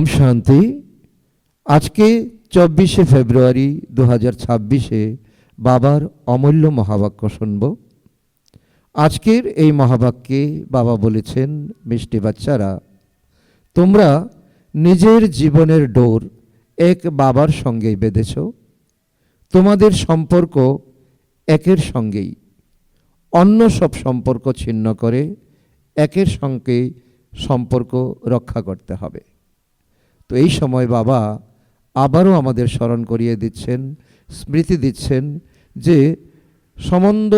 ओम शांति। आज के 24 फेब्रुआरी 2026 बाबार अमूल्य महावाक्य शुनब। आजकेर এই महावाक्যে बाबा বলেছেন, মিষ্টি বাচ্চারা, তোমরা নিজের জীবনের ডোর এক বাবার সঙ্গেই বেঁধেছ। তোমাদের সম্পর্ক একের সঙ্গেই, অন্য সব সম্পর্ক ছিন্ন করে একের সঙ্গে সম্পর্ক রক্ষা করতে হবে। তো এই সময় বাবা আবারও আমাদের স্মরণ করিয়ে দিচ্ছেন, স্মৃতি দিচ্ছেন যে সম্বন্ধ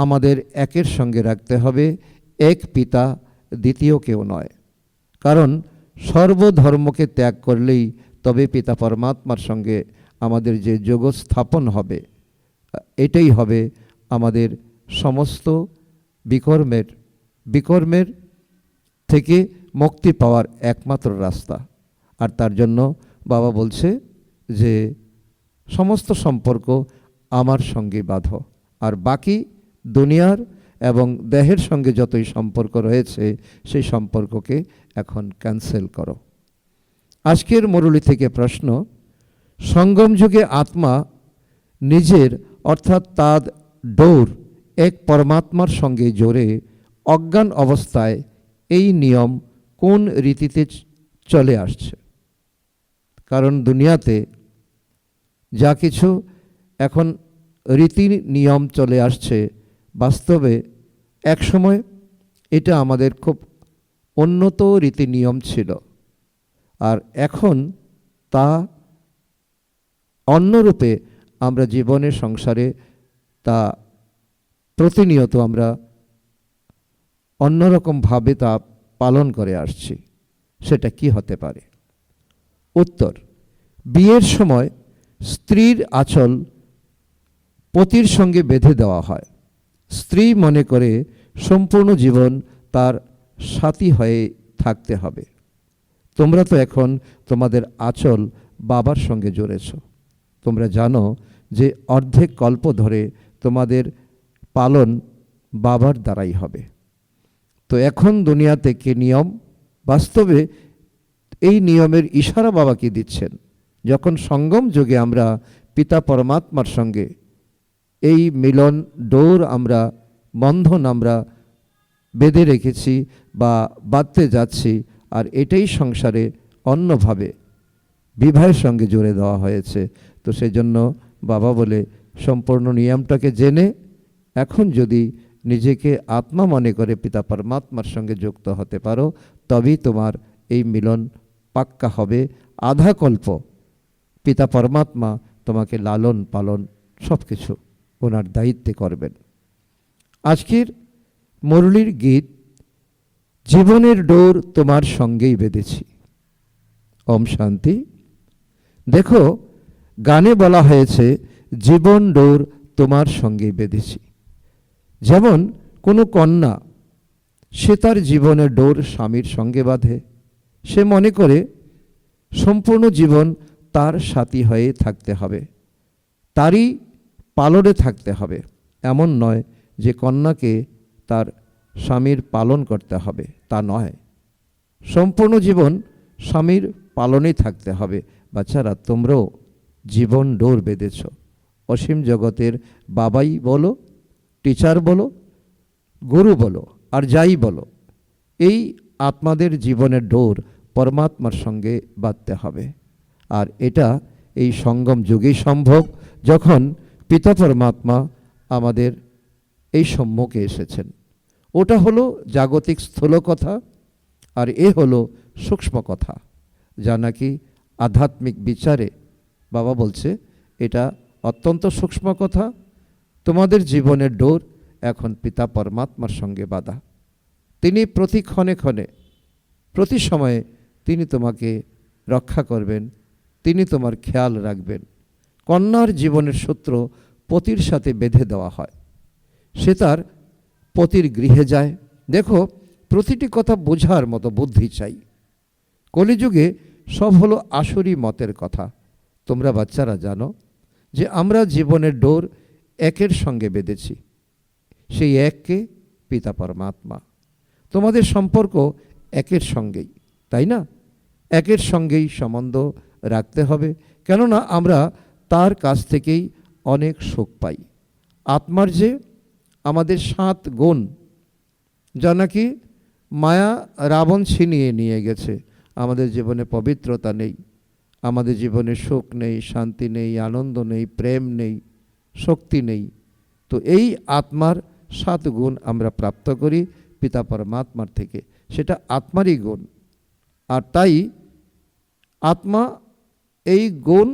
আমাদের একের সঙ্গে রাখতে হবে, এক পিতা দ্বিতীয় কেউ নয়। কারণ সর্বধর্মকে ত্যাগ করলেই তবে পিতা পরমাত্মার সঙ্গে আমাদের যে যোগ স্থাপন হবে, এটাই হবে আমাদের সমস্ত বিকর্মের থেকে মুক্তি পাওয়ার একমাত্র রাস্তা। আর তার জন্য বাবা বলছে যে সমস্ত সম্পর্ক আমার সঙ্গে বাঁধো, আর বাকি দুনিয়ার এবং দেহের সঙ্গে যতই সম্পর্ক রয়েছে সেই সম্পর্ককে এখন ক্যান্সেল করো। আজকের মুরলি থেকে প্রশ্ন, সঙ্গম যুগে আত্মা নিজের অর্থাৎ তার ডোর এক পরমাত্মার সঙ্গে জোরে অজ্ঞান অবস্থায় এই নিয়ম কোন রীতিতে চলে আসছে? কারণ দুনিয়াতে যা কিছু এখন রীতি নিয়ম চলে আসছে, বাস্তবে একসময় এটা আমাদের খুব উন্নত রীতি নিয়ম ছিল, আর এখন তা অন্যরূপে আমরা জীবনের সংসারে তা প্রতিনিয়ত আমরা অন্যরকমভাবে তা পালন করে আসছি। সেটা কি হতে পারে? উত্তর, বিয়ের সময় স্ত্রীর আঁচল পতির সঙ্গে বেঁধে দেওয়া হয়। স্ত্রী মনে করে সম্পূর্ণ জীবন তার সাথী হয়ে থাকতে হবে। তোমরা তো এখন তোমাদের আঁচল বাবার সঙ্গে জড়েছ। তোমরা জানো যে অর্ধেক কল্প ধরে তোমাদের পালন বাবার দ্বারাই হবে। তো এখন দুনিয়াতে কি নিয়ম, বাস্তবে এই নিয়মের ইশারা বাবা কি দিচ্ছেন? যখন সঙ্গম যুগে আমরা পিতা পরমাত্মার সঙ্গে এই মিলন ডোর আমরা বন্ধন আমরা বেঁধে রেখেছি বা বাঁধতে যাচ্ছি, আর এটাই সংসারে অন্যভাবে বিবাহের সঙ্গে জুড়ে দেওয়া হয়েছে। তো সেই জন্য বাবা বলে সম্পূর্ণ নিয়মটাকে জেনে এখন যদি নিজেকে আত্মা মনে করে পিতা পরমাত্মার সঙ্গে যুক্ত হতে পারো, তবেই তোমার এই মিলন পাক্কা হবে। আধা কল্প পিতা পরমাত্মা তোমাকে লালন পালন সব কিছু ওনার দায়িত্বে করবেন। আজকের মুরলির গীত, জীবনের ডোর তোমার সঙ্গেই বেঁধেছি। ওম শান্তি। দেখো, গানে বলা হয়েছে জীবন ডোর তোমার সঙ্গেই বেঁধেছি। যেমন কোনো কন্যা সে তার জীবনের ডোর স্বামীর সঙ্গে বাঁধে, সে মনে করে সম্পূর্ণ জীবন তার সাথী হয়ে থাকতে হবে, তারই পালনে থাকতে হবে। এমন নয় যে কন্যাকে তার স্বামীর পালন করতে হবে, তা নয়। সম্পূর্ণ জীবন স্বামীর পালনেই থাকতে হবে। বাচ্চারা, তোমরাও জীবন ডোর বেঁধেছ। অসীম জগতের বাবাই বলো, টিচার বলো, গুরু বলো, আর যাই বলো, এই আত্মাদের জীবনের ডোর পরমাত্মার সঙ্গে বাঁধতে হবে। আর এটা এই সঙ্গম যুগেই সম্ভব, যখন পিতা পরমাত্মা আমাদের এই সম্মুখে এসেছেন। ওটা হলো জাগতিক স্থূল কথা, আর এ হলো সূক্ষ্ম কথা, যা নাকি আধ্যাত্মিক বিচারে বাবা বলছে এটা অত্যন্ত সূক্ষ্ম কথা। তোমাদের জীবনের ডোর এখন পিতা পরমাত্মার সঙ্গে বাঁধা। তিনি প্রতি ক্ষণে ক্ষণে, প্রতি সময়ে তিনি তোমাকে রক্ষা করবেন, তিনি তোমার খেয়াল রাখবেন। কন্যার জীবনের সূত্র পতির সাথে বেঁধে দেওয়া হয়, সে তার পতির গৃহে যায়। দেখো, প্রতিটি কথা বোঝার মতো বুদ্ধি চাই। কলিযুগে সব হলো আসুরি মতের কথা। তোমরা বাচ্চারা জানো যে আমরা জীবনের ডোর একের সঙ্গে বেঁধেছি, সেই এককে পিতা পরমাত্মা। তোমাদের সম্পর্ক একের সঙ্গেই, তাই না? একের সঙ্গেই সম্বন্ধ রাখতে হবে, কেননা আমরা তার কাছ থেকেই অনেক সুখ পাই। আত্মার যে আমাদের 7 গুণ, যা নাকি মায়া রাবণ ছিনিয়ে নিয়ে গেছে। আমাদের জীবনে পবিত্রতা নেই, আমাদের জীবনে সুখ নেই, শান্তি নেই, আনন্দ নেই, প্রেম নেই, শক্তি নেই। তো এই আত্মার 7 গুণ আমরা প্রাপ্ত করি পিতা পরমাত্মার থেকে, সেটা আত্মারই গুণ। আর তাই আত্মা এই গুণ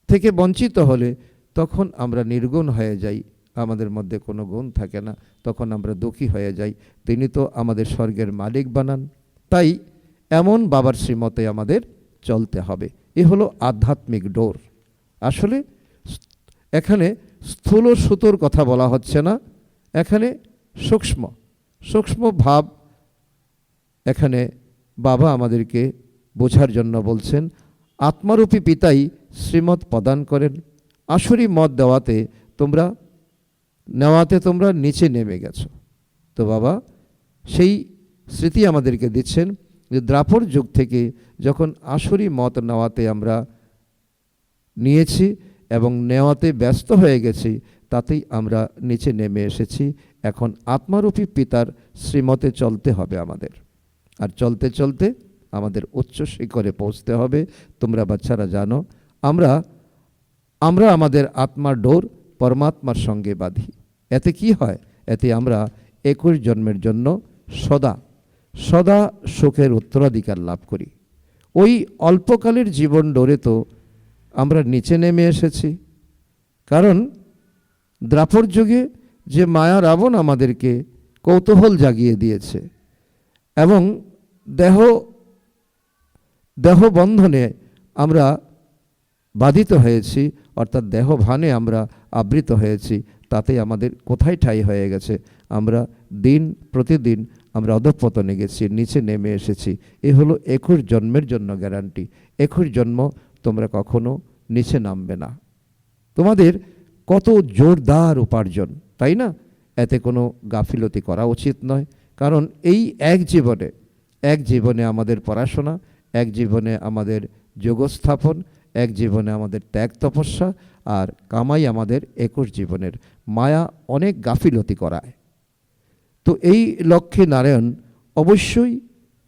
থেকে বঞ্চিত হলে তখন আমরা নির্গুণ হয়ে যাই, আমাদের মধ্যে কোনো গুণ থাকে না, তখন আমরা দুঃখী হয়ে যাই। তিনি তো আমাদের স্বর্গের মালিক বানান। তাই এমন বাবার শ্রীমতে আমাদের চলতে হবে। এ হলো আধ্যাত্মিক ডোর। আসলে এখানে স্থূল সুতোর কথা বলা হচ্ছে না, এখানে সূক্ষ্ম সূক্ষ্ম ভাব এখানে বাবা আমাদেরকে বোঝার জন্য বলছেন। আত্মারূপী পিতাই শ্রীমত প্রদান করেন। আসুরি মত নেওয়াতে তোমরা নিচে নেমে গেছো। তো বাবা সেই স্মৃতি আমাদেরকে দিচ্ছেন যে দ্রাপর যুগ থেকে যখন আসুরি মত নেওয়াতে আমরা নিয়েছি এবং নেওয়াতে ব্যস্ত হয়ে গেছি, তাতেই আমরা নিচে নেমে এসেছি। এখন আত্মারূপী পিতার শ্রীমতে চলতে হবে আমাদের, আর চলতে চলতে আমাদের উচ্চ শিখরে পৌঁছতে হবে। তোমরা বাচ্চারা জানো, আমরা আমাদের আত্মার ডোর পরমাত্মার সঙ্গে বাঁধি। এতে কি হয়? এতে আমরা 21 জন্মের জন্য সদা সদা সুখের উত্তরাধিকার লাভ করি। ওই অল্পকালের জীবন ডোরে তো আমরা নিচে নেমে এসেছি, কারণ দ্রাপর যুগে যে মায়া রাবণ আমাদেরকে কৌতূহল জাগিয়ে দিয়েছে এবং দেহ বন্ধনে আমরা বাধিত হয়েছি, অর্থাৎ দেহ ভানে আমরা আবৃত হয়েছি, তাতে আমাদের কোথায় ঠাঁই হয়ে গেছে? আমরা দিন প্রতিদিন আমরা অধঃপতনে গেছি, নিচে নেমে এসেছি। এ হলো 21 জন্মের জন্য গ্যারান্টি। 21 জন্ম তোমরা কখনো নিচে নামবে না। তোমাদের কত জোরদার উপার্জন, তাই না? এতে কোনো গাফিলতি করা উচিত নয়, কারণ এই এক জীবনে আমাদের পড়াশোনা, এক জীবনে আমাদের যোগস্থাপন, এক জীবনে আমাদের ত্যাগ তপস্যা, আর কামাই আমাদের 21 জীবনের। মায়া অনেক গাফিলতি করায়। তো এই লক্ষ্যে নারায়ণ অবশ্যই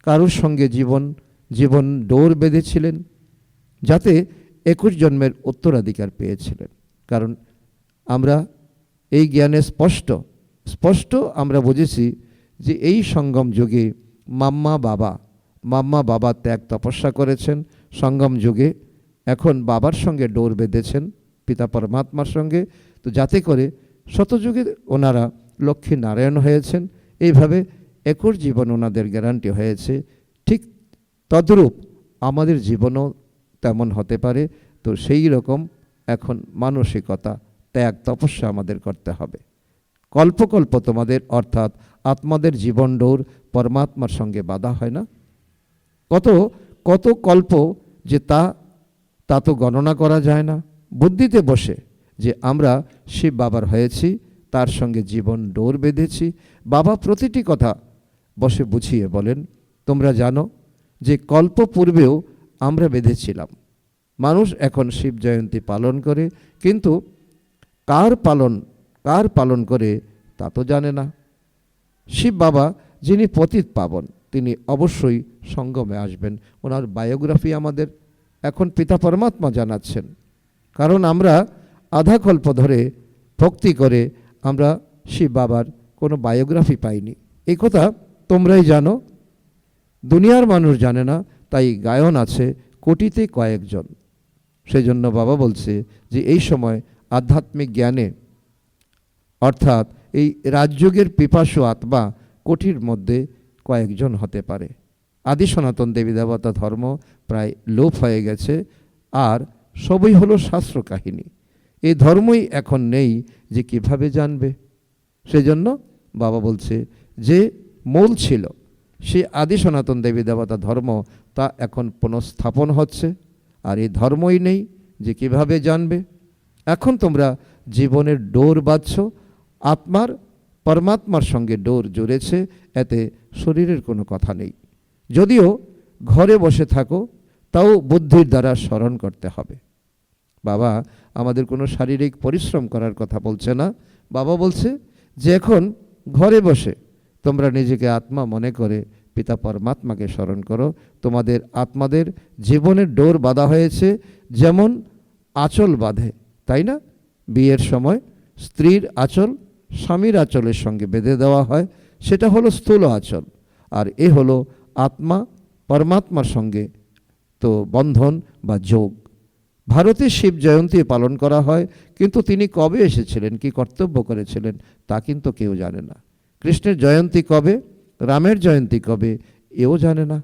কারোর সঙ্গে জীবন ডোর বেঁধেছিলেন, যাতে 21 জন্মের উত্তরাধিকার পেয়েছিলেন। কারণ আমরা এই জ্ঞানে স্পষ্ট আমরা বুঝেছি যে এই সঙ্গম যুগে মাম্মা বাবা ত্যাগ তপস্যা করেছেন সঙ্গম যুগে, এখন বাবার সঙ্গে ডোর বেঁধেছেন পিতা পরমাত্মার সঙ্গে। তো যাতে করে শতযুগে ওনারা লক্ষ্মী নারায়ণ হয়েছেন, এইভাবে 21 জীবন ওনাদের গ্যারান্টি হয়েছে। ঠিক তদ্রূপ আমাদের জীবনও তেমন হতে পারে। তো সেই রকম এখন মানসিকতা, ত্যাগ তপস্যা আমাদের করতে হবে। কল্প তোমাদের অর্থাৎ আত্মাদের জীবন ডোর পরমাত্মার সঙ্গে বাঁধা হয় না? কত কল্প যে তা তো গণনা করা যায় না। বুদ্ধিতে বসে যে আমরা শিব বাবার হয়েছি, তার সঙ্গে জীবন ডোর বেঁধেছি। বাবা প্রতিটি কথা বসে বুঝিয়ে বলেন, তোমরা জানো যে কল্প পূর্বেও আমরা বেঁধেছিলাম। মানুষ এখন শিব জয়ন্তী পালন করে, কিন্তু কার পালন করে তা তো জানে না। শিব বাবা যিনি পতিত পাবন, তিনি অবশ্যই সঙ্গমে আসবেন। ওনার বায়োগ্রাফি আমাদের এখন পিতা পরমাত্মা জানাচ্ছেন, কারণ আমরা আধা কল্প ধরে ভক্তি করে আমরা শিব বাবার কোনো বায়োগ্রাফি পাইনি। এই কথা তোমরাই জানো, দুনিয়ার মানুষ জানে না। তাই গায়ন আছে কোটিতে কয়েকজন। সেই জন্য বাবা বলছে যে এই সময় আধ্যাত্মিক জ্ঞানে, অর্থাৎ এই রাজযোগের পিপাসু আত্মা কোটির মধ্যে কয়েকজন হতে পারে। আদি সনাতন দেবী দেবতা ধর্ম প্রায় লোপ হয়ে গেছে, আর সবই হলো শাস্ত্র কাহিনী। এই ধর্মই এখন নেই যে কিভাবে জানবে। সেজন্য বাবা বলছে যে মূল ছিল সে আদি সনাতন দেবী দেবতা ধর্ম, তা এখন পুনঃস্থাপন হচ্ছে, আর এই ধর্মই নেই যে কিভাবে জানবে। এখন তোমরা জীবনের ডোর বাঁধছ, আত্মার পরমাত্মার সঙ্গে ডোর জুড়েছে, এতে শরীরের কোনো কথা নেই। যদিও ঘরে বসে থাকো, তাও বুদ্ধির দ্বারা স্মরণ করতে হবে। বাবা আমাদের কোনো শারীরিক পরিশ্রম করার কথা বলছে না। বাবা বলছে যে এখন ঘরে বসে তোমরা নিজেকে আত্মা মনে করে পিতা পরমাত্মাকে স্মরণ করো। তোমাদের আত্মাদের জীবনের ডোর বাঁধা হয়েছে যেমন আঁচল বাঁধে, তাই না? বিয়ের সময় স্ত্রীর আঁচল স্বামীর আঁচলের সঙ্গে বেঁধে দেওয়া হয়, সেটা হলো স্থূল আঁচল। আর এ হলো আত্মা পরমাত্মার সঙ্গে তো বন্ধন বা যোগ। ভারতে শিব জয়ন্তী পালন করা হয়, কিন্তু তিনি কবে এসেছিলেন, কি কর্তব্য করেছিলেন, তা কিন্তু কেউ জানে না। কৃষ্ণের জয়ন্তী কবে, রামের জয়ন্তী কবে, এও জানে না।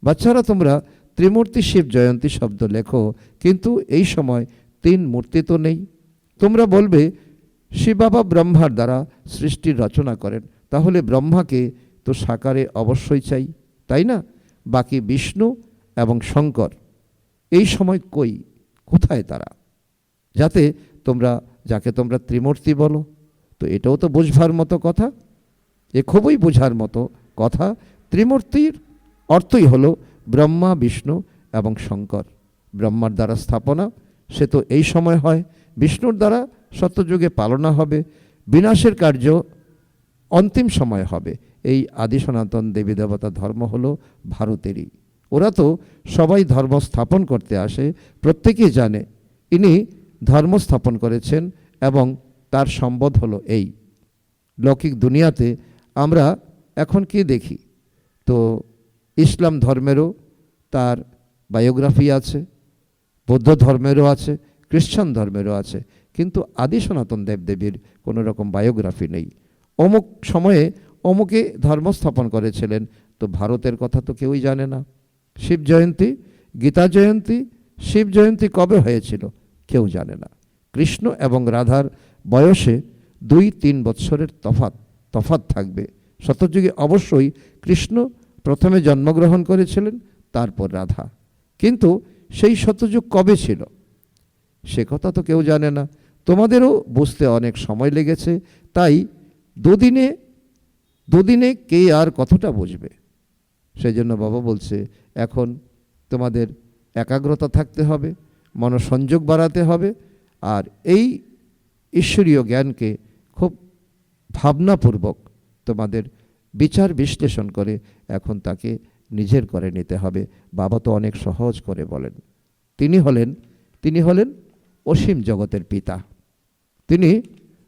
বাচ্চারা তোমরা ত্রিমূর্তি শিব জয়ন্তী শব্দ লেখো, কিন্তু এই সময় তিন মূর্তি তো নেই। তোমরা বলবে শিব বাবা ব্রহ্মার দ্বারা সৃষ্টির রচনা করেন, তাহলে ব্রহ্মাকে তো সাকারে অবশ্যই চাই, তাই না? বাকি বিষ্ণু এবং শঙ্কর এই সময় কই, কোথায় তারা? যাতে তোমরা যাকে তোমরা ত্রিমূর্তি বলো, তো এটাও তো বুঝবার মতো কথা, এ খুবই বোঝার মতো কথা। ত্রিমূর্তির অর্থই হলো ব্রহ্মা, বিষ্ণু এবং শঙ্কর। ব্রহ্মার দ্বারা স্থাপনা, সে তো এই সময় হয়। বিষ্ণুর দ্বারা সত্যযুগে পালনা হবে। বিনাশের কার্য অন্তিম সময় হবে। এই আদি সনাতন দেবী দেবতা ধর্ম হলো ভারতেরই। ওরা তো সবাই ধর্ম স্থাপন করতে আসে, প্রত্যেকেই জানে ইনি ধর্ম স্থাপন করেছেন এবং তার সম্বদ হলো এই। লৌকিক দুনিয়াতে আমরা এখন কি দেখি, তো ইসলাম ধর্মেরও তার বায়োগ্রাফি আছে, বৌদ্ধ ধর্মেরও আছে, খ্রিস্টান ধর্মেরও আছে, কিন্তু আদি সনাতন দেবদেবীর কোনো রকম বায়োগ্রাফি নেই। অমুক সময়ে অমুকে ধর্ম স্থাপন করেছিলেন, তো ভারতের কথা তো কেউই জানে না। শিব জয়ন্তী, গীতা জয়ন্তী, শিব জয়ন্তী কবে হয়েছিল কেউ জানে না। কৃষ্ণ এবং রাধার বয়সে 2-3 বৎসরের তফাৎ থাকবে। সত্যযুগে অবশ্যই কৃষ্ণ প্রথমে জন্মগ্রহণ করেছিলেন, তারপর রাধা। কিন্তু সেই সত্যযুগ কবে ছিল সে কথা তো কেউ জানে না। তোমাদেরও বুঝতে অনেক সময় লেগেছে, তাই দুদিনে কে আর কতটা বুঝবে। সেই জন্য বাবা বলছে এখন তোমাদের একাগ্রতা থাকতে হবে, মনসংযোগ বাড়াতে হবে, আর এই ঈশ্বরীয় জ্ঞানকে খুব ভাবনাপূর্বক তোমাদের বিচার বিশ্লেষণ করে এখন তাকে নিজের করে নিতে হবে। বাবা তো অনেক সহজ করে বলেন। তিনি হলেন অসীম জগতের পিতা। তিনি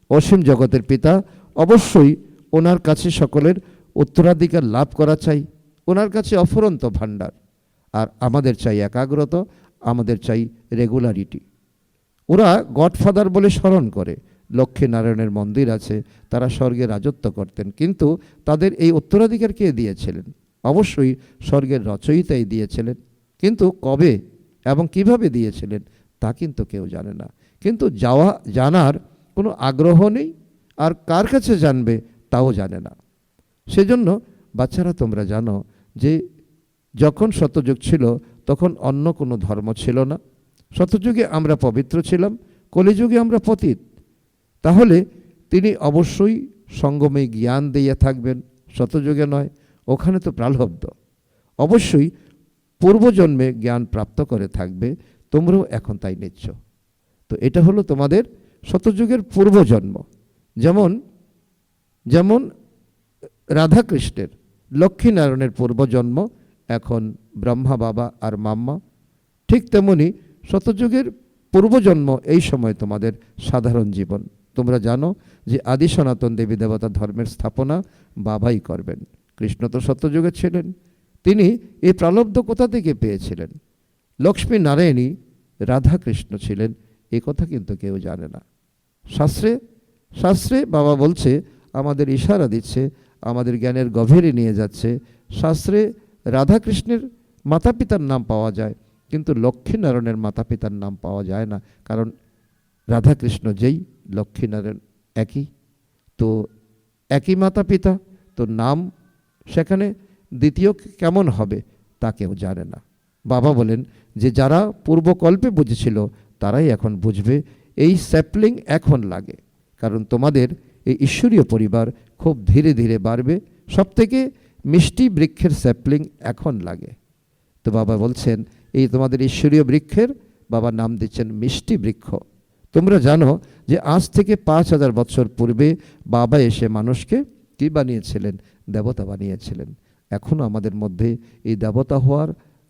অসীম জগতের পিতা। অবশ্যই ওনার কাছে সকলের উত্তরাধিকার লাভ করা চাই। ওনার কাছে অফুরন্ত ভাণ্ডার। আর আমাদের চাই একাগ্রতা, আমাদের চাই রেগুলারিটি। ওরা গডফাদার বলে স্মরণ করে। লক্ষ্মীনারায়ণের মন্দির আছে, তারা স্বর্গে রাজত্ব করতেন, কিন্তু তাদের এই উত্তরাধিকার কে দিয়েছিলেন? অবশ্যই স্বর্গের রচয়িতাই দিয়েছিলেন, কিন্তু কবে এবং কিভাবে দিয়েছিলেন তা কিন্তু কেউ জানে না। কিন্তু জানার কোনো আগ্রহ নেই, আর কার কাছে জানবে তাও জানে না। সেজন্য বাচ্চারা তোমরা জানো যে যখন সত্যযুগ ছিল তখন অন্য কোনো ধর্ম ছিল না। সত্যযুগে আমরা পবিত্র ছিলাম, কলিযুগে আমরা পতিত। তাহলে তিনি অবশ্যই সঙ্গমে জ্ঞান দিয়ে থাকবেন, সত্যযুগে নয়। ওখানে তো প্রালব্ধ, অবশ্যই পূর্বজন্মে জ্ঞান প্রাপ্ত করে থাকবে। তোমরাও এখন তাই নিচ্ছ। তো এটা হলো তোমাদের সত্যযুগের পূর্বজন্ম। যেমন রাধাকৃষ্ণের, লক্ষ্মীনারায়ণের পূর্বজন্ম এখন ব্রহ্মা বাবা আর মাম্মা, ঠিক তেমনি সত্যযুগের পূর্বজন্ম এই সময় তোমাদের সাধারণ জীবন। তোমরা জানো যে আদি সনাতন দেবী দেবতা ধর্মের স্থাপনা বাবাই করবেন। কৃষ্ণ তো সত্যযুগে ছিলেন, তিনি এই প্রালব্ধ কোথা থেকে পেয়েছিলেন? লক্ষ্মী নারায়ণী রাধাকৃষ্ণ ছিলেন, এ কথা কিন্তু কেউ জানে না। শাস্ত্রে বাবা বলছে, আমাদের ইশারা দিচ্ছে, আমাদের জ্ঞানের গভীরে নিয়ে যাচ্ছে। শাস্ত্রে রাধাকৃষ্ণের মাতা পিতার নাম পাওয়া যায়, কিন্তু লক্ষ্মীনারায়ণের মাতা পিতার নাম পাওয়া যায় না। কারণ রাধাকৃষ্ণ যেই, লক্ষ্মীনারায়ণ একই, তো একই মাতা পিতা, তো নাম সেখানে দ্বিতীয় কেমন হবে তা কেউ জানে না। বাবা বলেন যে যারা পূর্বকল্পে বুঝেছিল তারাই এখন বুঝবে। এই স্যাপলিং এখন লাগে, কারণ তোমাদের এই ঈশ্বরীয় পরিবার খুব ধীরে ধীরে বাড়বে। সবথেকে মিষ্টি বৃক্ষের স্যাপলিং এখন লাগে। তো বাবা বলছেন এই তোমাদের ঈশ্বরীয় বৃক্ষের বাবা নাম দিচ্ছেন মিষ্টি বৃক্ষ। তোমরা জানো যে আজ থেকে 5000 বছর পূর্বে বাবা এসে মানুষকে কি বানিয়েছিলেন? দেবতা বানিয়েছিলেন। এখনও আমাদের মধ্যে এই দেবতা হওয়ার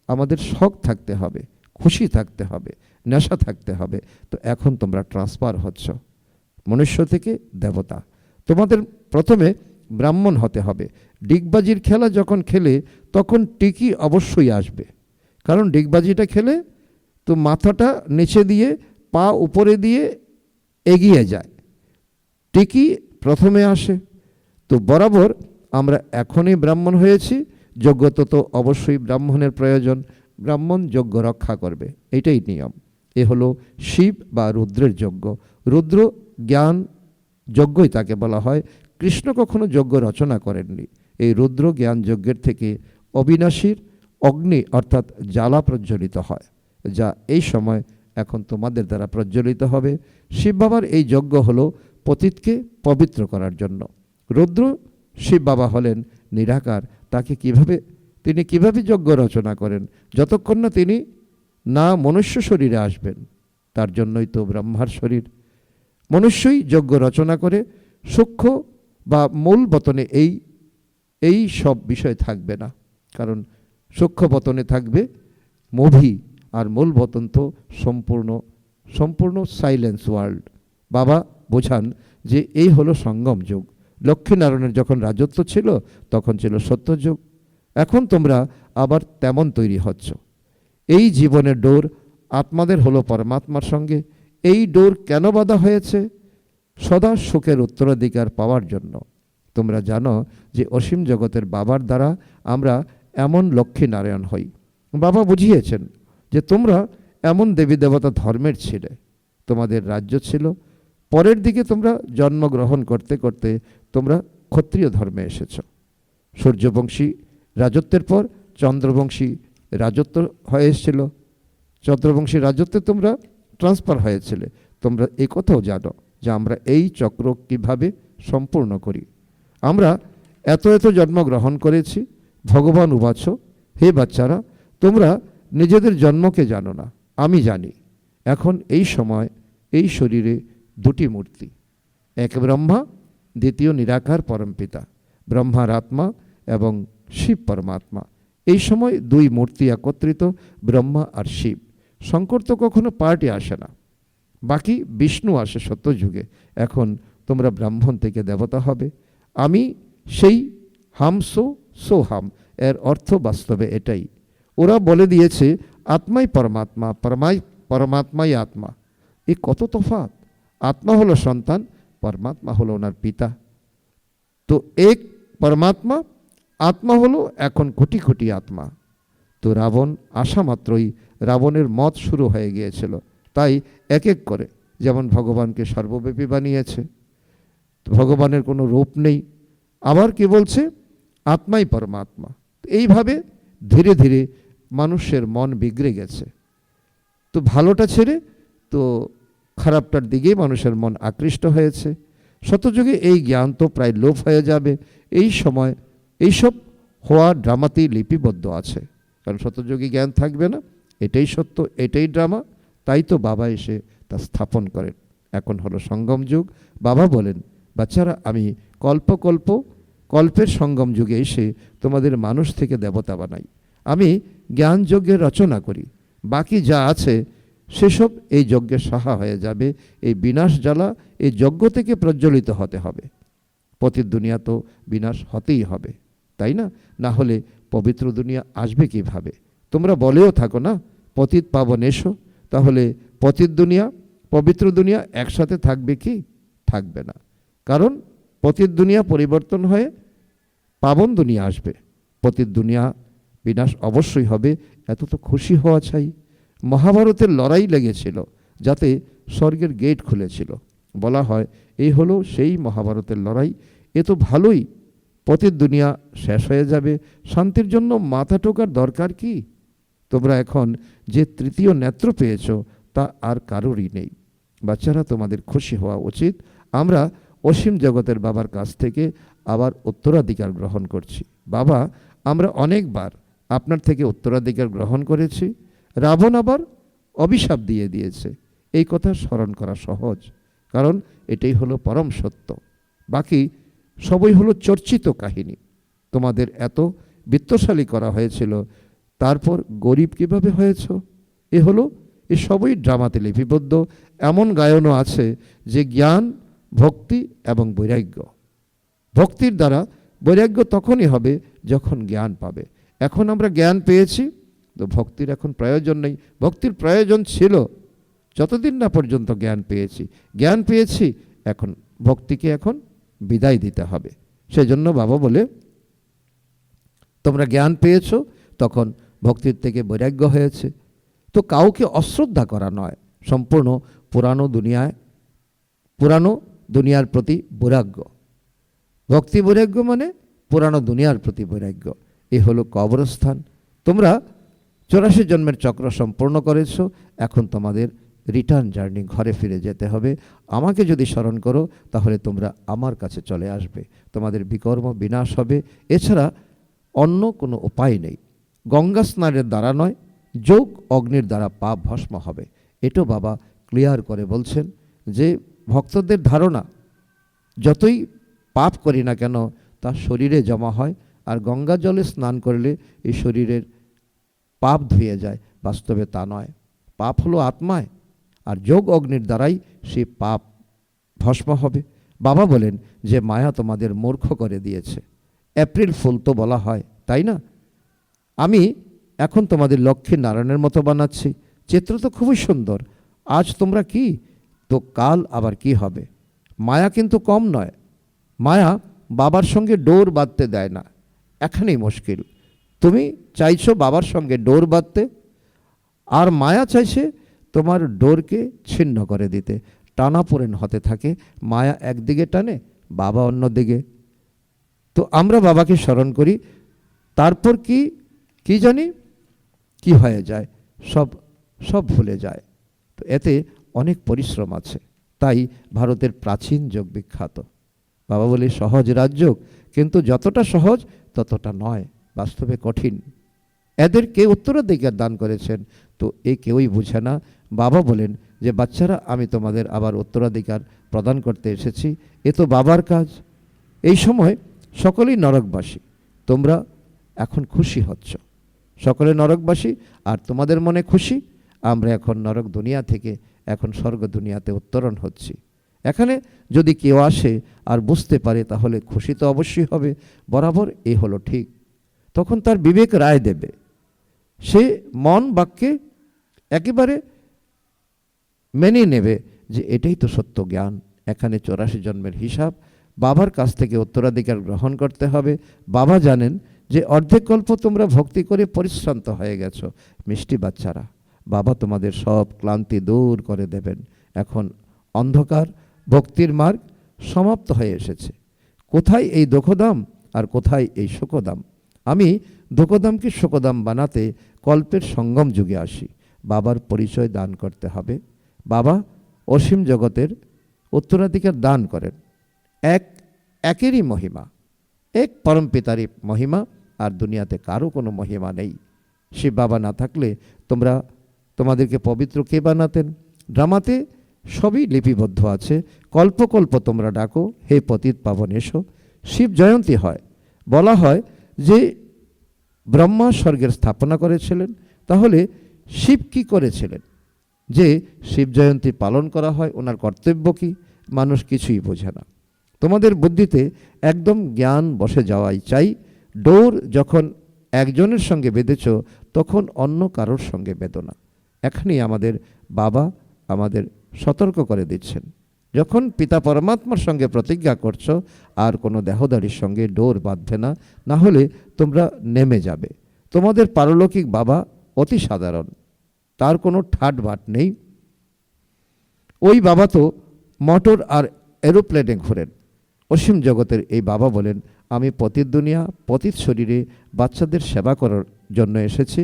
আমাদের শখ থাকতে হবে, খুশি থাকতে হবে, নেশা থাকতে হবে। তো এখন তোমরা ট্রান্সফার হচ্ছ মনুষ্য থেকে দেবতা। তোমাদের প্রথমে ব্রাহ্মণ হতে হবে। ডিগবাজির খেলা যখন খেলে তখন টিকি অবশ্যই আসবে, কারণ ডিগবাজিটা খেলে তো মাথাটা নিচে দিয়ে পা উপরে দিয়ে এগিয়ে যায়, টিকি প্রথমে আসে। তো বরাবর আমরা এখনই ব্রাহ্মণ হয়েছি, যোগ্যতা তো অবশ্যই ব্রাহ্মণের প্রয়োজন। ব্রাহ্মণ যজ্ঞ রক্ষা করবে, এটাই নিয়ম। এ হলো শিব বা রুদ্রের যজ্ঞ। রুদ্র জ্ঞান যজ্ঞই তাকে বলা হয়। কৃষ্ণ কখনো যজ্ঞ রচনা করেননি। এই রুদ্র জ্ঞান যজ্ঞের থেকে অবিনাশীর অগ্নি অর্থাৎ জ্বালা প্রজ্বলিত হয়, যা এই সময় এখন তোমাদের দ্বারা প্রজ্বলিত হবে। শিব বাবার এই যজ্ঞ হলো পতিতকে পবিত্র করার জন্য। রুদ্র শিব বাবা হলেন নিরাকার। তিনি কিভাবে যজ্ঞ রচনা করেন? যতক্ষণ না তিনি মনুষ্য শরীরে আসবেন, তার জন্যই তো ব্রহ্মার শরীর। মনুষ্যই যজ্ঞ রচনা করে। সূক্ষ্ম বা মূল বতনে এই সব বিষয় থাকবে না, কারণ সূক্ষ্ম বতনে থাকবে মুভি, আর মূল বতন তো সম্পূর্ণ সাইলেন্স ওয়ার্ল্ড। বাবা বোঝান যে এই হলো সঙ্গম যুগ। লক্ষ্মীনারায়ণের যখন রাজত্ব ছিল তখন ছিল সত্যযুগ। এখন তোমরা আবার তেমন তৈরি হচ্ছ। এই জীবনের ডোর আত্মাদের হলো পরমাত্মার সঙ্গে। এই ডোর কেন বাঁধা হয়েছে? সদা সুখের উত্তরাধিকার পাওয়ার জন্য। তোমরা জানো যে অসীম জগতের বাবার দ্বারা আমরা এমন লক্ষ্মীনারায়ণ হই। বাবা বুঝিয়েছেন যে তোমরা এমন দেবী দেবতা ধর্মের ছিলে, তোমাদের রাজ্য ছিল। পরের দিকে তোমরা জন্মগ্রহণ করতে করতে তোমরা ক্ষত্রিয় ধর্মে এসেছ। সূর্যবংশী রাজত্বের পর চন্দ্রবংশী রাজত্ব হয়ে এসেছিল। চন্দ্রবংশী রাজত্বে তোমরা ট্রান্সফার হয়েছিলে। তোমরা এই কথাও জানো যে আমরা এই চক্র কিভাবে সম্পূর্ণ করি। আমরা এত জন্মগ্রহণ করেছি। ভগবান উবাচ, হে বাচ্চারা, তোমরা নিজেদের জন্মকে জানো না, আমি জানি। এখন এই সময় এই শরীরে দুটি মূর্তি, এক ব্রহ্মা, দ্বিতীয় নিরাকার পরমপিতা। ব্রহ্মার আত্মা এবং শিব পরমাত্মা। এই সময় দুই মূর্তি একত্রিত, ব্রহ্মা আর শিব। শঙ্কর তো কখনো পার্টি আসে না, বাকি বিষ্ণু আসে সত্যযুগে। এখন তোমরা ব্রাহ্মণ থেকে দেবতা হবে। আমি সেই হাম সো হাম, এর অর্থ বাস্তবে এটাই। ওরা বলে দিয়েছে আত্মাই পরমাত্মা, পরমাত্মাই আত্মা। এ কত তফাৎ! আত্মা হলো সন্তান, পরমাত্মা হলো ওনার পিতা। তো এক পরমাত্মা, আত্মা হলো এখন কোটি কোটি আত্মা। তো রাবণ আসা মাত্রই রাবণের মত শুরু হয়ে গিয়েছিল। তাই এক এক করে, যেমন ভগবানকে সর্বব্যাপী বানিয়েছে, ভগবানের কোনো রূপ নেই। আবার কি বলছে? আত্মাই পরমাত্মা। এইভাবে ধীরে ধীরে মানুষের মন বিগড়ে গেছে। তো ভালোটা ছেড়ে তো খারাপটার দিকেই মানুষের মন আকৃষ্ট হয়েছে। সত্যযুগে এই জ্ঞান তো প্রায় লোপ হয়ে যাবে। এই সময় এইসব হওয়া ড্রামাতেই লিপিবদ্ধ আছে, কারণ সত্যযুগে জ্ঞান থাকবে না। এটাই সত্য, এটাই ড্রামা। তাই তো বাবা এসে তা স্থাপন করেন। এখন হলো সঙ্গম যুগ। বাবা বলেন, বাচ্চারা, আমি কল্পের সঙ্গম যুগে এসে তোমাদের মানুষ থেকে দেবতা বানাই। আমি জ্ঞান যজ্ঞের রচনা করি। বাকি যা আছে সেসব এই যজ্ঞের সাহা হয়ে যাবে। এই বিনাশ জ্বালা এই যজ্ঞ থেকে প্রজ্বলিত হতে হবে। পতিত দুনিয়া তো বিনাশ হতেই হবে, তাই না? না হলে পবিত্র দুনিয়া আসবে কিভাবে? তোমরা বলেও থাকো না, পতিত পাবন এসো। তাহলে পতিত দুনিয়া পবিত্র দুনিয়া একসাথে থাকবে কি? থাকবে না। কারণ পতিত দুনিয়া পরিবর্তন হয়ে পাবন দুনিয়া আসবে। পতিত দুনিয়া বিনাশ অবশ্যই হবে। এত তো খুশি হওয়া চাই। মহাভারতের লড়াই লেগেছিল, যাতে স্বর্গের গেট খুলেছিল। বলা হয় এই হলো সেই মহাভারতের লড়াই। এ তো ভালোই, পতিত দুনিয়া শেষ হয়ে যাবে। শান্তির জন্য মাথা টোকার দরকার কি? তোমরা এখন যে তৃতীয় নেত্র পেয়েছ তা আর কারোরই নেই। বাচ্চারা, তোমাদের খুশি হওয়া উচিত। আমরা অসীম জগতের বাবার কাছ থেকে আবার উত্তরাধিকার গ্রহণ করছি। বাবা, আমরা অনেকবার আপনার থেকে উত্তরাধিকার গ্রহণ করেছি। রাবণ আবার অভিশাপ দিয়ে দিয়েছে। এই কথা স্মরণ করা সহজ, কারণ এটাই হলো পরম সত্য। বাকি সবই হলো চর্চিত কাহিনী। তোমাদের এত বিত্তশালী করা হয়েছিল, তারপর গরিব কিভাবে হয়েছ, এ সবই ড্রামাতে লিপিবদ্ধ। এমন গায়নও আছে যে জ্ঞান, ভক্তি এবং বৈরাগ্য। ভক্তির দ্বারা বৈরাগ্য তখনই হবে যখন জ্ঞান পাবে। এখন আমরা জ্ঞান পেয়েছি, তো ভক্তির এখন প্রয়োজন নেই। ভক্তির প্রয়োজন ছিল যতদিন না পর্যন্ত জ্ঞান পেয়েছি। জ্ঞান পেয়েছি, এখন ভক্তিকে এখন বিদায় দিতে হবে। সেজন্য বাবা বলে, তোমরা জ্ঞান পেয়েছ, তখন ভক্তির থেকে বৈরাগ্য হয়েছে। তো কাউকে অশ্রদ্ধা করা নয়, সম্পূর্ণ পুরানো দুনিয়ার প্রতি বৈরাগ্য। ভক্তি বৈরাগ্য মানে পুরানো দুনিয়ার প্রতি বৈরাগ্য। এ হলো কবরস্থান। তোমরা 84 জন্মের চক্র সম্পূর্ণ করেছ, এখন তোমাদের রিটার্ন জার্নি, ঘরে ফিরে যেতে হবে। আমাকে যদি স্মরণ করো, তাহলে তোমরা আমার কাছে চলে আসবে, তোমাদের বিকর্ম বিনাশ হবে। এছাড়া অন্য কোনো উপায় নেই। গঙ্গা স্নানের দ্বারা নয়, যোগ অগ্নির দ্বারা পাপ ভস্ম হবে। এটাও বাবা ক্লিয়ার করে বলছেন যে ভক্তদের ধারণা, যতই পাপ করি না কেন তা শরীরে জমা হয়, আর গঙ্গা জলে স্নান করলে এই শরীরের পাপ ধুয়ে যায়। বাস্তবে তা নয়। পাপ হলো আত্মায়, আর যোগ অগ্নির দ্বারাই সেই পাপ ভস্ম হবে। বাবা বলেন যে মায়া তোমাদের মূর্খ করে দিয়েছে। এপ্রিল ফুল তো বলা হয়, তাই না? আমি এখন তোমাদের লক্ষ্মী নারায়ণের মতো বানাচ্ছি। চিত্র তো খুবই সুন্দর। আজ তোমরা কি, তো কাল আবার কি হবে। মায়া কিন্তু কম নয়। মায়া বাবার সঙ্গে ডোর বাঁধতে দেয় না, এখানেই মুশকিল। তুমি চাইছো বাবার সঙ্গে ডোর বাঁধতে, আর মায়া চাইছে তোমার ডোরকে ছিন্ন করে দিতে। টানাপোড়েন হতে থাকে। মায়া একদিকে টানে, বাবা অন্যদিকে। তো আমরা বাবাকে স্মরণ করি, তারপর কি জানি কি হয়ে যায়, সব ভুলে যায়। তো এতে অনেক পরিশ্রম আছে। তাই ভারতের প্রাচীন যোগ বিখ্যাত। বাবা বলে সহজ রাজযোগ, কিন্তু যতটা সহজ ততটা নয়, বাস্তবে কঠিন। এদের কে উত্তরাধিকার দান করেছেন, তো কেউই বুঝে না। বাবা বলেন যে বাচ্চারা, আমি তোমাদের আবার উত্তরাধিকার প্রদান করতে এসেছি, এ তো বাবার কাজ। এই সময় সকলেই নরকবাসী। তোমরা এখন খুশি হচ্ছ, সকলে নরকবাসী, আর তোমাদের মনে খুশি। আমরা এখন নরক দুনিয়া থেকে এখন স্বর্গ দুনিয়াতে উত্তরণ হচ্ছি। এখানে যদি কেউ আসে আর বুঝতে পারে, তাহলে খুশি তো অবশ্যই হবে। বরাবর হলো ঠিক। তখন তার বিবেক রায় দেবে। সে মন বাক্যে একেবারে মেনে নেবে যে এটাই তো সত্য জ্ঞান। এখানে 84 জন্মের হিসাব বাবার কাছ থেকে উত্তরাধিকার গ্রহণ করতে হবে। বাবা জানেন যে অর্ধেক কল্প তোমরা ভক্তি করে পরিশ্রান্ত হয়ে গেছো। মিষ্টি বাচ্চারা, বাবা তোমাদের সব ক্লান্তি দূর করে দেবেন। এখন অন্ধকার ভক্তির মার্গ সমাপ্ত হয়ে এসেছে। কোথায় এই দুঃখদাম আর কোথায় এই শোকদাম? আমি দুঃখদামকে শোকদাম বানাতে কল্পের সঙ্গম যুগে আসি। বাবার পরিচয় দান করতে হবে। বাবা অসীম জগতের উত্তরাধিকার দান করেন। একেরই মহিমা, এক পরম পিতারই মহিমা, আর দুনিয়াতে কারো কোনো মহিমা নেই। শিব বাবা না থাকলে তোমাদেরকে পবিত্র কে বানাতেন? ড্রামাতে সবই লিপিবদ্ধ আছে। কল্প কল্প তোমরা ডাকো, হে পতিত পাবন এসো। শিব জয়ন্তী হয়, বলা হয় যে ব্রহ্মা স্বর্গের স্থাপনা করেছিলেন। তাহলে শিব কি করেছিলেন যে শিব জয়ন্তী পালন করা হয়? ওনার কর্তব্য কি? মানুষ কিছুই বোঝে না। তোমাদের বুদ্ধিতে একদম জ্ঞান বসে যাওয়াই চাই। ডোর যখন একজনের সঙ্গে বেঁধেছ, তখন অন্য কারোর সঙ্গে বেঁধো না। এখানেই আমাদের বাবা আমাদের সতর্ক করে দিচ্ছেন। যখন পিতা পরমাত্মার সঙ্গে প্রতিজ্ঞা করছো, আর কোনো দেহদারির সঙ্গে ডোর বাঁধবে না, না হলে তোমরা নেমে যাবে। তোমাদের পারলৌকিক বাবা অতি সাধারণ, তার কোনো ঠাট বাট নেই। ওই বাবা তো মোটর আর এরোপ্লেনে ঘোরেন। অসীম জগতের এই বাবা বলেন, আমি পতিত দুনিয়া, পতিত শরীরে বাচ্চাদের সেবা করার জন্য এসেছি।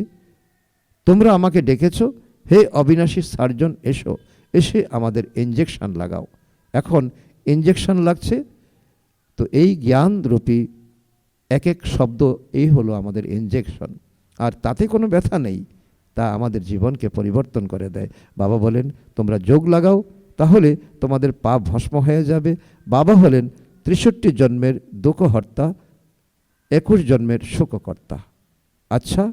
তোমরা আমাকে ডেকেছো, হে অবিনাশী সার্জন, এসে আমাদের ইঞ্জেকশন লাগাও। এখন ইঞ্জেকশন লাগছে, তো এই জ্ঞানরূপী এক এক শব্দ, এই হলো আমাদের ইঞ্জেকশন। আর তাতে কোনো ব্যথা নেই, তা আমাদের জীবনকে পরিবর্তন করে দেয়। বাবা বলেন তোমরা যোগ লাগাও, তাহলে তোমাদের পাপ ভস্ম হয়ে যাবে। বাবা হলেন 63 জন্মের দুঃখহর্তা, 21 জন্মের সুখকর্তা। আচ্ছা,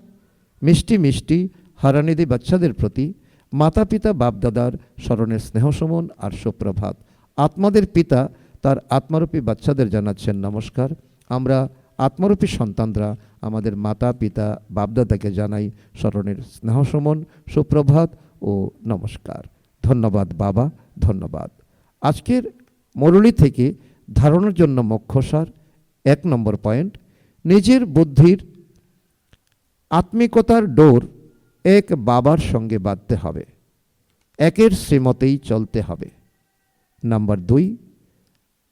মিষ্টি মিষ্টি হারানিধি বাচ্চাদের প্রতি মাতা পিতা বাপদাদার স্মরণের স্নেহসমন আর সুপ্রভাত। আত্মাদের পিতা তার আত্মারূপী বাচ্চাদের জানাচ্ছেন নমস্কার। আমরা আত্মারূপী সন্তানরা আমাদের মাতা পিতা বাপদাদাকে জানাই স্মরণের স্নেহসমন, সুপ্রভাত ও নমস্কার। ধন্যবাদ বাবা, ধন্যবাদ। আজকের মুরলী থেকে ধারণার জন্য মুখ্যসার 1 নম্বর পয়েন্ট, নিজের বুদ্ধির আত্মিকতার ডোর এক বাবার সঙ্গে বাঁধতে হবে, একের শ্রীমতেই চলতে হবে। নাম্বার 2,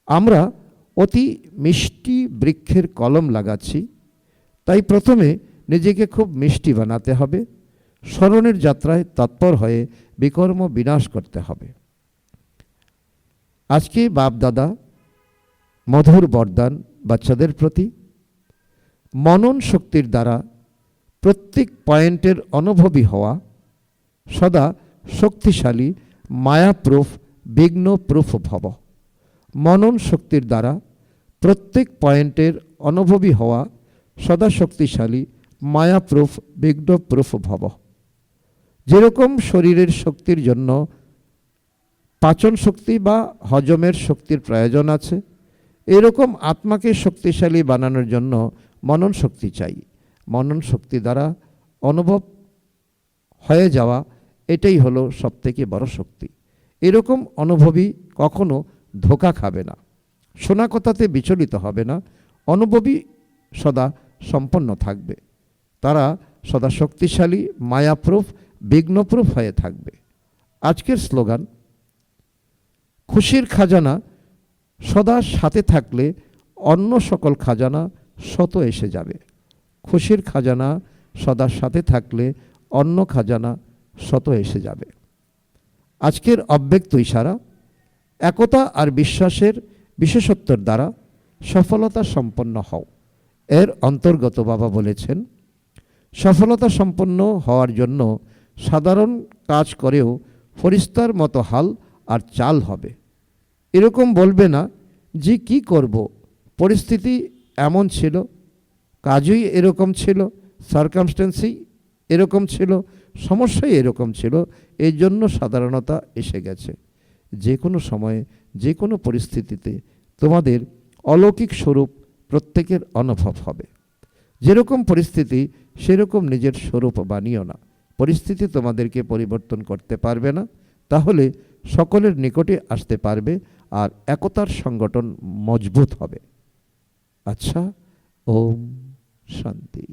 আমরা অতি মিষ্টি বৃক্ষের কলম লাগাচ্ছি, তাই প্রথমে নিজেকে খুব মিষ্টি বানাতে হবে, স্মরণের যাত্রায় তৎপর হয়ে বিকর্ম বিনাশ করতে হবে। আজকে বাপ দাদা মধুর বরদান বাচ্চাদের প্রতি, মনন শক্তির দ্বারা প্রত্যেক পয়েন্টের অনুভবী হওয়া, সদা শক্তিশালী মায়াপ্রুফ বিঘ্নপ্রুফ ভব। মনন শক্তির দ্বারা প্রত্যেক পয়েন্টের অনুভবী হওয়া, সদা শক্তিশালী মায়াপ্রুফ বিঘ্নপ্রুফ ভব। যেরকম শরীরের শক্তির জন্য পাচন শক্তি বা হজমের শক্তির প্রয়োজন আছে, এরকম আত্মাকে শক্তিশালী বানানোর জন্য মনন শক্তি চাই। মনন শক্তি দ্বারা অনুভব হয়ে যাওয়া, এটাই হলো সবথেকে বড় শক্তি। এরকম অনুভবী কখনো ধোঁকা খাবে না, শোনা কথাতে বিচলিত হবে না, অনুভবী সদা সম্পন্ন থাকবে। তারা সদা শক্তিশালী মায়াপ্রুফ বিঘ্নপ্রুফ হয়ে থাকবে। আজকের স্লোগান, খুশির খাজানা সদা সাথে থাকলে অন্য সকল খাজানা শত এসে যাবে। খুশির খাজানা সদা সাথে থাকলে অন্য খাজানা শত এসে যাবে। আজকের অব্যক্ত ইশারা, একতা আর বিশ্বাসের বিশেষত্বর দ্বারা সফলতা সম্পন্ন হও। এর অন্তর্গত বাবা বলেছেন, সফলতা সম্পন্ন হওয়ার জন্য সাধারণ কাজ করেও ফরিস্তার মতো হাল আর চাল হবে। এরকম বলবে না যে কি করব, পরিস্থিতি এমন ছিল, কাজই এরকম ছিল, সার্কামস্টেন্সই এরকম ছিল, সমস্যাই এরকম ছিল, এই জন্য সাধারণতা এসে গেছে। যে কোনো সময়ে যে কোনো পরিস্থিতিতে তোমাদের অলৌকিক স্বরূপ প্রত্যেকের অনুভব হবে। যেরকম পরিস্থিতি সেরকম নিজের স্বরূপ বানিও না। পরিস্থিতি তোমাদেরকে পরিবর্তন করতে পারবে না, তাহলে সকলের নিকটে আসতে পারবে আর একতার সংগঠন মজবুত হবে। আচ্ছা, ওম শান্তি।